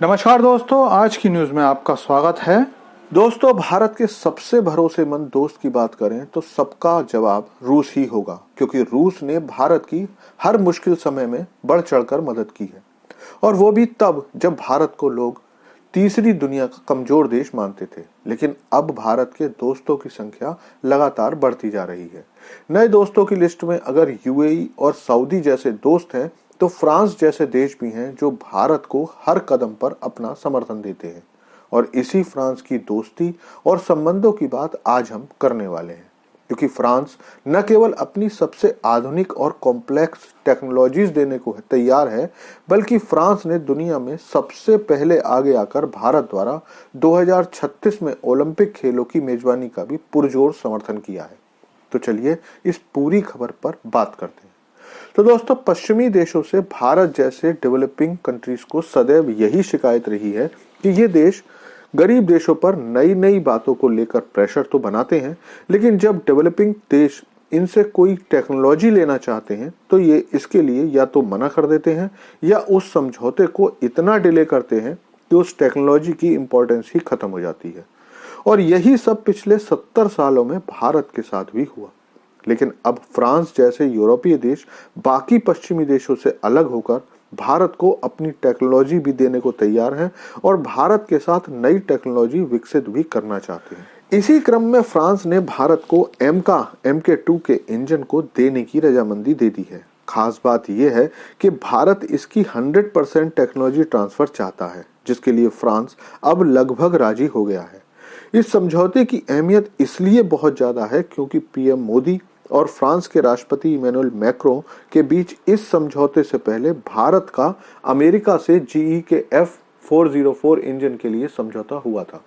नमस्कार दोस्तों, आज की न्यूज में आपका स्वागत है। दोस्तों, भारत के सबसे भरोसेमंद दोस्त की बात करें तो सबका जवाब रूस ही होगा, क्योंकि रूस ने भारत की हर मुश्किल समय में बढ़ चढ़कर मदद की है। और वो भी तब जब भारत को लोग तीसरी दुनिया का कमजोर देश मानते थे। लेकिन अब भारत के दोस्तों की संख्या लगातार बढ़ती जा रही है। नए दोस्तों की लिस्ट में अगर यूएई और सऊदी जैसे दोस्त हैं, तो फ्रांस जैसे देश भी हैं जो भारत को हर कदम पर अपना समर्थन देते हैं। और इसी फ्रांस की दोस्ती और संबंधों की बात आज हम करने वाले हैं, क्योंकि फ्रांस न केवल अपनी सबसे आधुनिक और कॉम्प्लेक्स टेक्नोलॉजीज देने को तैयार है, बल्कि फ्रांस ने दुनिया में सबसे पहले आगे आकर भारत द्वारा 2036 में ओलंपिक खेलों की मेजबानी का भी पुरजोर समर्थन किया है। तो चलिए इस पूरी खबर पर बात करते हैं। तो दोस्तों, पश्चिमी देशों से भारत जैसे डेवलपिंग कंट्रीज को सदैव यही शिकायत रही है कि ये देश गरीब देशों पर नई नई बातों को लेकर प्रेशर तो बनाते हैं, लेकिन जब डेवलपिंग देश इनसे कोई टेक्नोलॉजी लेना चाहते हैं तो ये इसके लिए या तो मना कर देते हैं या उस समझौते को इतना डिले करते हैं कि उस टेक्नोलॉजी की इंपॉर्टेंस ही खत्म हो जाती है। और यही सब पिछले 70 सालों में भारत के साथ भी हुआ। लेकिन अब फ्रांस जैसे यूरोपीय देश बाकी पश्चिमी देशों से अलग होकर भारत को अपनी टेक्नोलॉजी भी देने को तैयार हैं और भारत के साथ नई टेक्नोलॉजी विकसित भी करना चाहते हैं। इसी क्रम में फ्रांस ने भारत को MK2 के इंजन को देने की रजामंदी दे दी है। खास बात यह है कि भारत इसकी 100% टेक्नोलॉजी ट्रांसफर चाहता है, जिसके लिए फ्रांस अब लगभग राजी हो गया है। इस समझौते की अहमियत इसलिए बहुत ज्यादा है क्योंकि पीएम मोदी और फ्रांस के राष्ट्रपति इमैनुअल मैक्रों के बीच इस समझौते से पहले भारत का अमेरिका से GE के F404 इंजन के लिए समझौता हुआ था।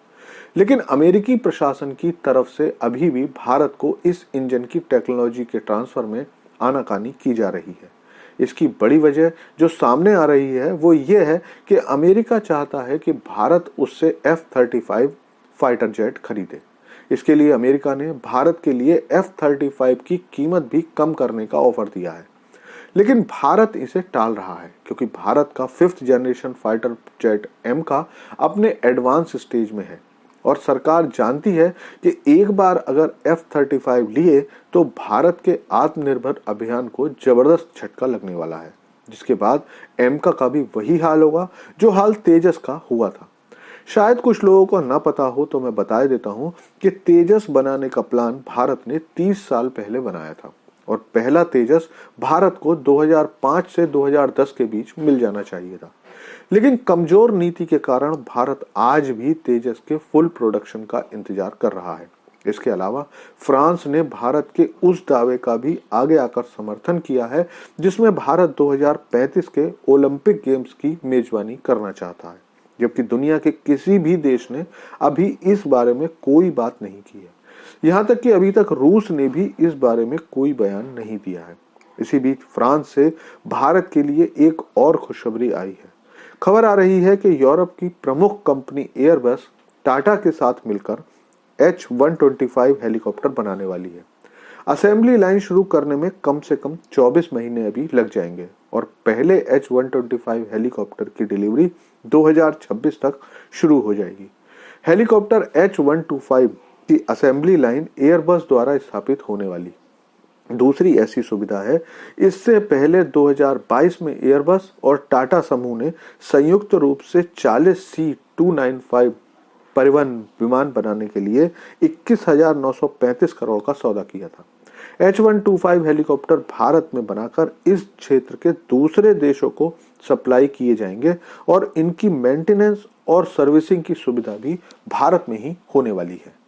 लेकिन अमेरिकी प्रशासन की तरफ से अभी भी भारत को इस इंजन की टेक्नोलॉजी के ट्रांसफर में आनाकानी की जा रही है। इसकी बड़ी वजह जो सामने आ रही है वो ये है कि अमेरिका चाहता है कि भारत उससे F-35 फाइटर जेट खरीदे। इसके लिए अमेरिका ने भारत के लिए F-35 की कीमत भी कम करने का ऑफर दिया है। लेकिन भारत इसे टाल रहा है, क्योंकि भारत का 5th generation fighter jet MK अपने एडवांस स्टेज में है और सरकार जानती है कि एक बार अगर F-35 लिए तो भारत के आत्मनिर्भर अभियान को जबरदस्त झटका लगने वाला है, जिसके बाद MK का भी वही हाल होगा जो हाल तेजस का हुआ था। शायद कुछ लोगों को ना पता हो तो मैं बता देता हूं कि तेजस बनाने का प्लान भारत ने 30 साल पहले बनाया था और पहला तेजस भारत को 2005 से 2010 के बीच मिल जाना चाहिए था। लेकिन कमजोर नीति के कारण भारत आज भी तेजस के फुल प्रोडक्शन का इंतजार कर रहा है। इसके अलावा फ्रांस ने भारत के उस दावे का भी आगे आकर समर्थन किया है जिसमें भारत 2035 के ओलंपिक गेम्स की मेजबानी करना चाहता है, जबकि दुनिया के किसी भी देश ने अभी इस बारे में कोई बात नहीं की है। यहाँ तक कि अभी तक रूस ने भी इस बारे में कोई बयान नहीं दिया है। इसी बीच फ्रांस से भारत के लिए एक और खुशखबरी आई है। खबर आ रही है कि यूरोप की प्रमुख कंपनी एयरबस टाटा के साथ मिलकर H-125 हेलीकॉप्टर बनाने वाली है। असेंबली लाइन शुरू करने में कम से कम 24 महीने अभी लग जाएंगे और पहले H-125 हेलीकॉप्टर की डिलीवरी 2026 तक शुरू हो जाएगी। हेलीकॉप्टर H-125 की असेंबली लाइन एयरबस द्वारा स्थापित होने वाली दूसरी ऐसी सुविधा है। इससे पहले 2022 में एयरबस और टाटा समूह ने संयुक्त रूप से 40 C-295 परिवहन विमान बनाने के लिए 21,935 करोड़ का सौदा किया था। H-125 हेलीकॉप्टर भारत में बनाकर इस क्षेत्र के दूसरे देशों को सप्लाई किए जाएंगे और इनकी मेंटेनेंस और सर्विसिंग की सुविधा भी भारत में ही होने वाली है।